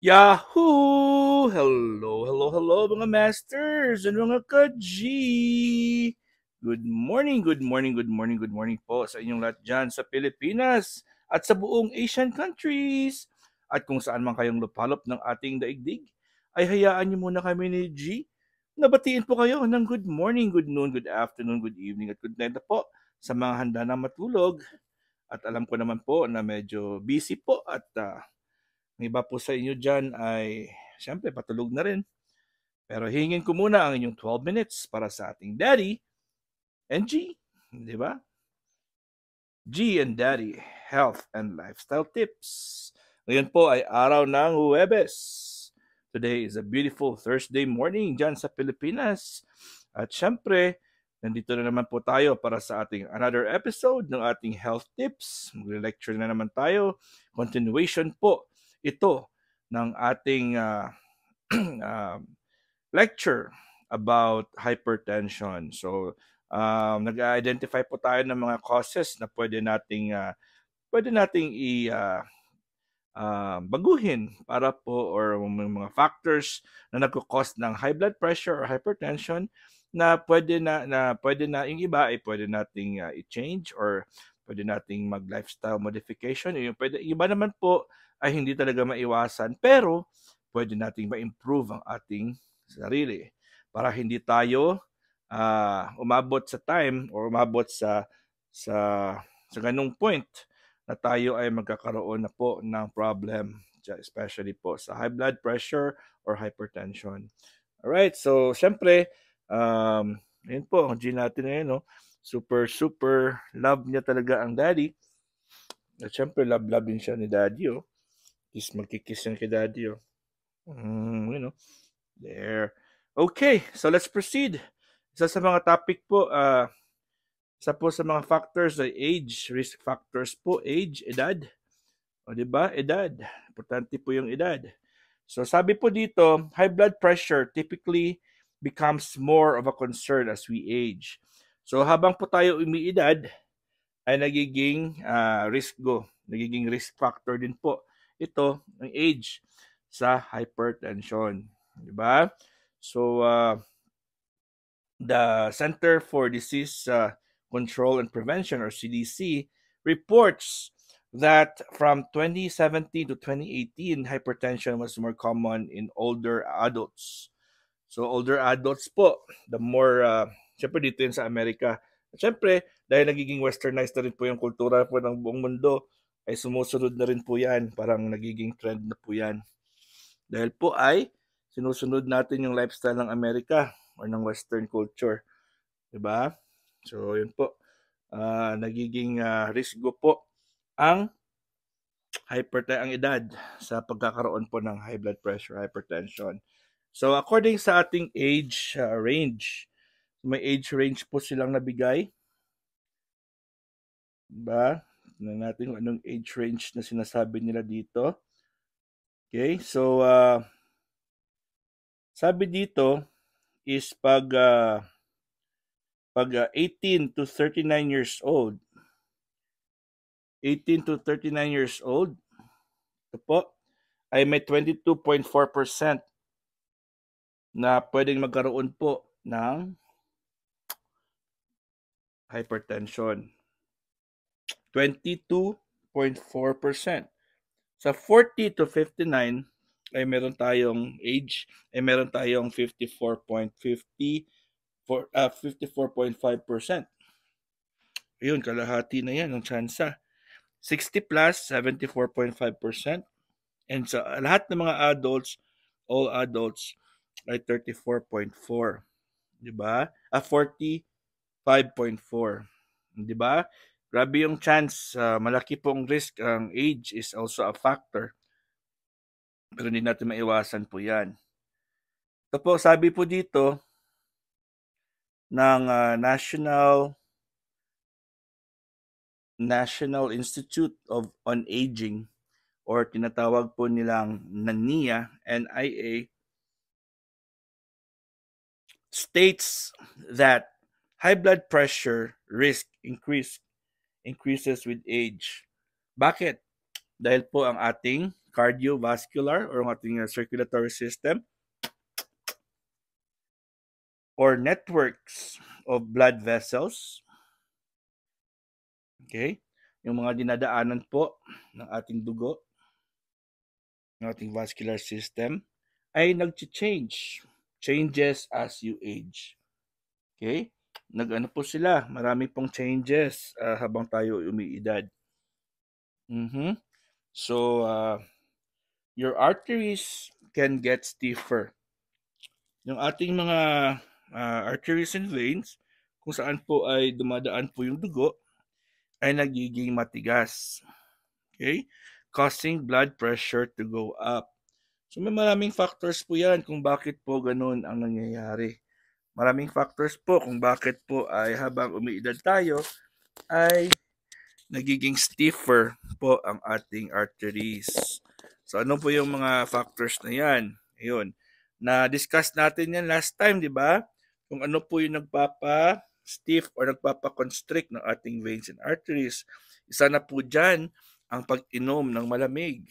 Yahoo! Hello mga masters and mga ka-G! Good morning po sa inyong lahat dyan sa Pilipinas at sa buong Asian countries. At kung saan man kayong lupalop ng ating daigdig, ay hayaan niyo muna kami ni G. Nabatiin po kayo ng good morning, good noon, good afternoon, good evening at good night na po sa mga handa na matulog. At alam ko naman po na medyo busy po at ang iba po sa inyo dyan ay siyempre patulog na rin. Pero hingin ko muna ang inyong 12 minutes para sa ating Daddy and G. Di ba? G and Daddy, Health and Lifestyle Tips. Ngayon po ay araw ng Huwebes. Today is a beautiful Thursday morning dyan sa Pilipinas. At syempre, nandito na naman po tayo para sa ating another episode ng ating health tips. Mag-lecture na naman tayo. Continuation po ito ng ating lecture about hypertension. So, nag-identify po tayo ng mga causes na pwede nating baguhin para po or mga factors na nagko-cause ng high blood pressure or hypertension na pwede na yung iba ay pwede nating i-change or pwede nating mag-lifestyle modification. Yung iba naman po ay hindi talaga maiwasan pero pwede nating ma-improve ang ating sarili para hindi tayo umabot sa time or umabot sa ganung point na tayo ay magkakaroon na po ng problem, especially po sa high blood pressure or hypertension. Alright, so syempre, yun po, ang G natin na yun, no? Super love niya talaga ang daddy. At syempre, love din siya ni daddy, oh. Magkikiss yan kay daddy, oh. There. Okay, so let's proceed. Isa sa mga topic po, isa po sa mga factors ay age, risk factors po, age, edad. O di ba? Edad. Importante po yung edad. So sabi po dito, high blood pressure typically becomes more of a concern as we age. So habang po tayo umiidad, ay nagiging nagiging risk factor din po ito ng age sa hypertension, di ba? So the Center for Disease Control and Prevention or CDC reports that from 2017 to 2018 hypertension was more common in older adults. So older adults po, the more syempre dito yun sa Amerika. Syempre, dahil nagiging westernized na rin po yung kultura po ng buong mundo, ay sumusunod na rin po yan. Parang nagiging trend na po yan. Dahil po ay sinusunod natin yung lifestyle ng Amerika or ng western culture. Diba? So, yun po. Nagiging risgo po ang ang edad sa pagkakaroon po ng high blood pressure, hypertension. So, according sa ating age range, may age range po silang nabigay. Diba? Tignan natin kung anong age range na sinasabi nila dito. Okay, so sabi dito is pag 18 to 39 years old, 18 to 39 years old, ito po, ay may 22.4% na pwedeng magkaroon po ng hypertension. 22.4%. Sa 40 to 59 ay meron tayong age, ay meron tayong 54.5%. Ayun, kalahati na yan ang tsansa. 60 plus, 74.5%. And sa lahat ng mga adults, all adults, ay 34.4. Diba? 45.4. Diba? Grabe yung chance. Malaki pong risk. Ang age is also a factor. Pero hindi natin maiwasan po yan. Ito po, sabi po dito ng National Institute on Aging or tinatawag po nilang NIA, states that high blood pressure risk increases with age. Bakit? dahil po ang ating cardiovascular or ang ating circulatory system or networks of blood vessels, okay, yung mga dinadaanan po ng ating dugo, ng ating vascular system, ay nag-change. Changes as you age. Okay? Nag-ano po sila, marami pong changes habang tayo umiidad. Mhm. So, your arteries can get stiffer. Yung ating mga arteries and veins, kung saan po ay dumadaan po yung dugo, ay nagiging matigas. Okay? Causing blood pressure to go up. So may maraming factors po yan kung bakit po ganun ang nangyayari. Maraming factors po kung bakit po ay habang umiidad tayo ay nagiging stiffer po ang ating arteries. So ano po yung mga factors na yan? Ayun. Na-discuss natin yan last time, di ba? Kung ano po yung nagpapa-stiff or nagpapa-constrict ng ating veins and arteries. Isa na po dyan ang pag-inom ng malamig.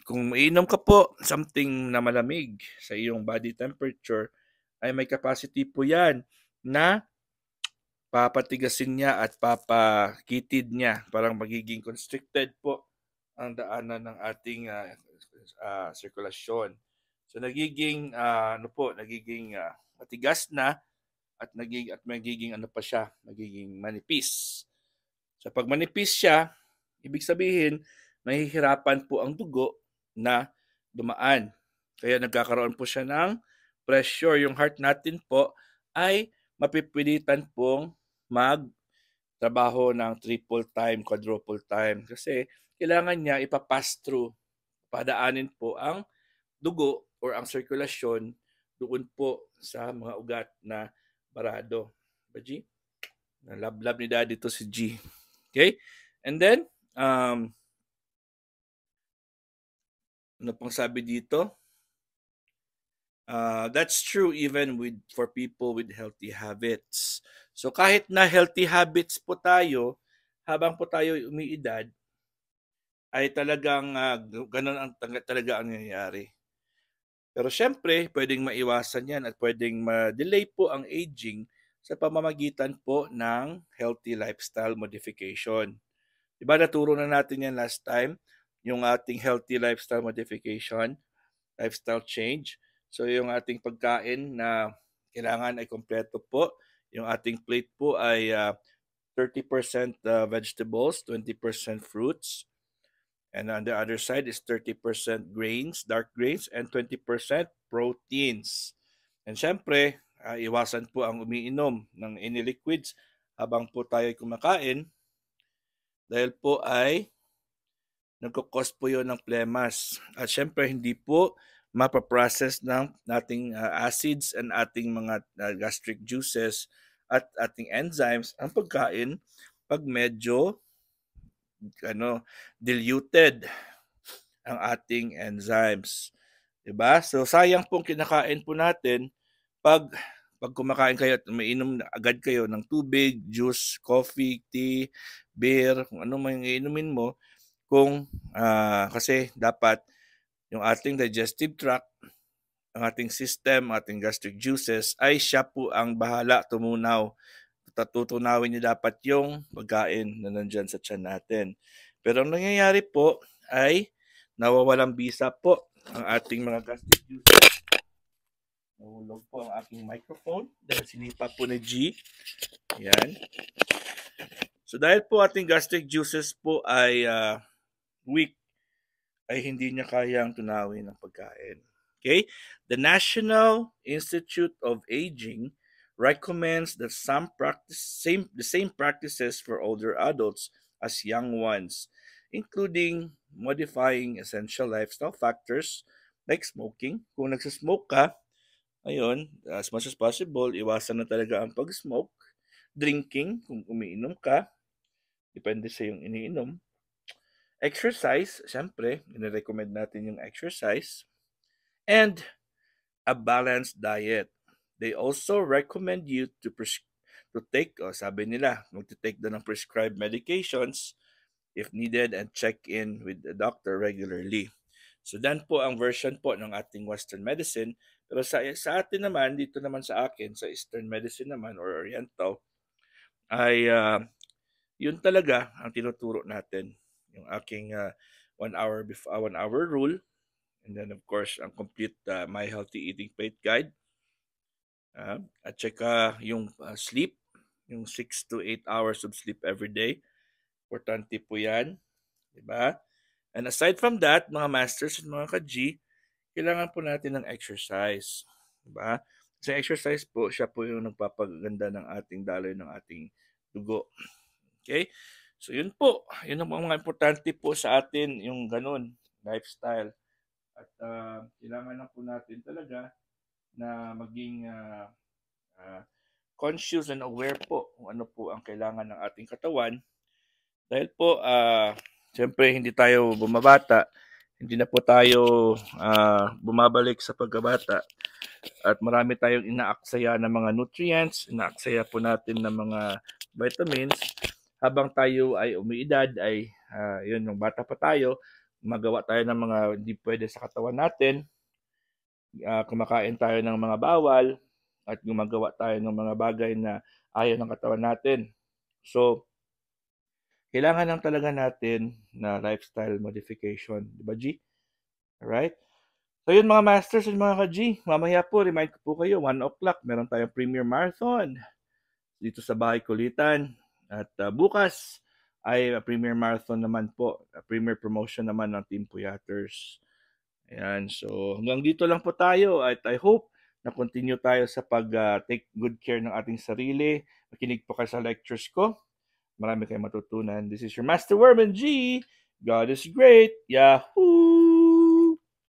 Kung mainom ka po something na malamig sa iyong body temperature, ay may capacity po yan na papatigasin niya at papakitid niya. Parang magiging constricted po ang daanan ng ating sirkulasyon. So nagiging matigas na at magiging ano pa siya, magiging manipis. So pag manipis siya, ibig sabihin mahihirapan po ang dugo na dumaan. Kaya nagkakaroon po siya ng pressure. Yung heart natin po ay mapipilitan pong magtrabaho ng triple time, quadruple time. Kasi kailangan niya ipapass through, padaanin po ang dugo or ang sirkulasyon doon po sa mga ugat na barado. Ba, G? Love ni Daddy to si G. Okay? And then, ano pang sabi dito? That's true even for people with healthy habits. So kahit na healthy habits po tayo, habang po tayo umiidad, ay talagang ganun ang talaga ang nangyayari. Pero syempre, pwedeng maiwasan yan at pwedeng ma-delay po ang aging sa pamamagitan po ng healthy lifestyle modification. Diba naturo na natin yan last time, yung ating healthy lifestyle modification, lifestyle change. So yung ating pagkain na kailangan ay kompleto po. Yung ating plate po ay 30% vegetables, 20% fruits. And on the other side is 30% grains, dark grains, and 20% proteins. And syempre, iwasan po ang umiinom ng any liquids habang po tayo kumakain dahil po ay nagkukos po yun ng plemas. At syempre, hindi po mapaprocess ng ating acids and ating mga gastric juices at ating enzymes ang pagkain pag medyo diluted ang ating enzymes. Diba? So sayang pong kinakain po natin pag kumakain kayo at umiinom agad kayo ng tubig, juice, coffee, tea, beer, kung ano man yung iinumin mo, kung kasi dapat yung ating digestive tract, ang ating system, ating gastric juices, ay siya po ang bahala tumunaw. Tutunawin niya dapat yung pagkain na nandyan sa tiyan natin. Pero ang nangyayari po ay nawawalang bisa po ang ating mga gastric juices. Nahulog po ang aking microphone dahil sinipa po ni G. Ayan. So dahil po ating gastric juices po ay weak, ay hindi niya kayang tunawin ang pagkain. Okay? The National Institute of Aging recommends that the same practices for older adults as young ones, including modifying essential lifestyle factors like smoking. Kung nagsasmoke ka, ayun, as much as possible, iwasan na talaga ang pag-smoke. Drinking, kung umiinom ka, depende sa yung iniinom. Exercise, syempre, ina-recommend natin yung exercise. And a balanced diet. They also recommend you to take, sabi nila, mag-take daw ng prescribed medications if needed, and check in with the doctor regularly. So dan po ang version po ng ating Western medicine. Pero sa atin naman, dito naman sa akin, sa Eastern medicine naman or Oriental, ay yun talaga ang tinuturo natin. Yung aking 1 hour before 1 hour rule, and then of course ang complete My Healthy Eating Plate Guide. At saka yung sleep, yung 6 to 8 hours of sleep every day. Importante po yan. Diba? And aside from that, mga masters at mga ka-G, kailangan po natin ng exercise. Diba? Kasi exercise po, siya po yung nagpapaganda ng ating daloy ng ating dugo. Okay? So yun po. Yun ang mga importante po sa atin, yung ganun, lifestyle. At kailangan lang po natin talaga na maging conscious and aware po kung ano po ang kailangan ng ating katawan. Dahil po, siyempre hindi tayo bumabata, hindi na po tayo bumabalik sa pagkabata. At marami tayong inaaksaya ng mga nutrients, inaaksaya po natin ng mga vitamins. Habang tayo ay umiidad, ay yun, nung bata pa tayo, magawa tayo ng mga hindi pwede sa katawan natin. Kumakain tayo ng mga bawal at gumagawa tayo ng mga bagay na ayaw ng katawan natin. So, kailangan lang talaga natin na lifestyle modification. Di ba, G? Alright? So, yun mga masters and mga ka-G. Mamaya po, remind ko po kayo, 1 o'clock, meron tayong Premier Marathon dito sa Bahay Kulitan. At bukas ay Premier Marathon naman po. Premier Promotion naman ng Team Puyaters. Ayan, so hanggang dito lang po tayo at I hope na continue tayo sa pag-take good care ng ating sarili. Makinig po kayo sa lectures ko. Marami kayong matutunan. This is your Master Worm and G. God is great. Yahoo!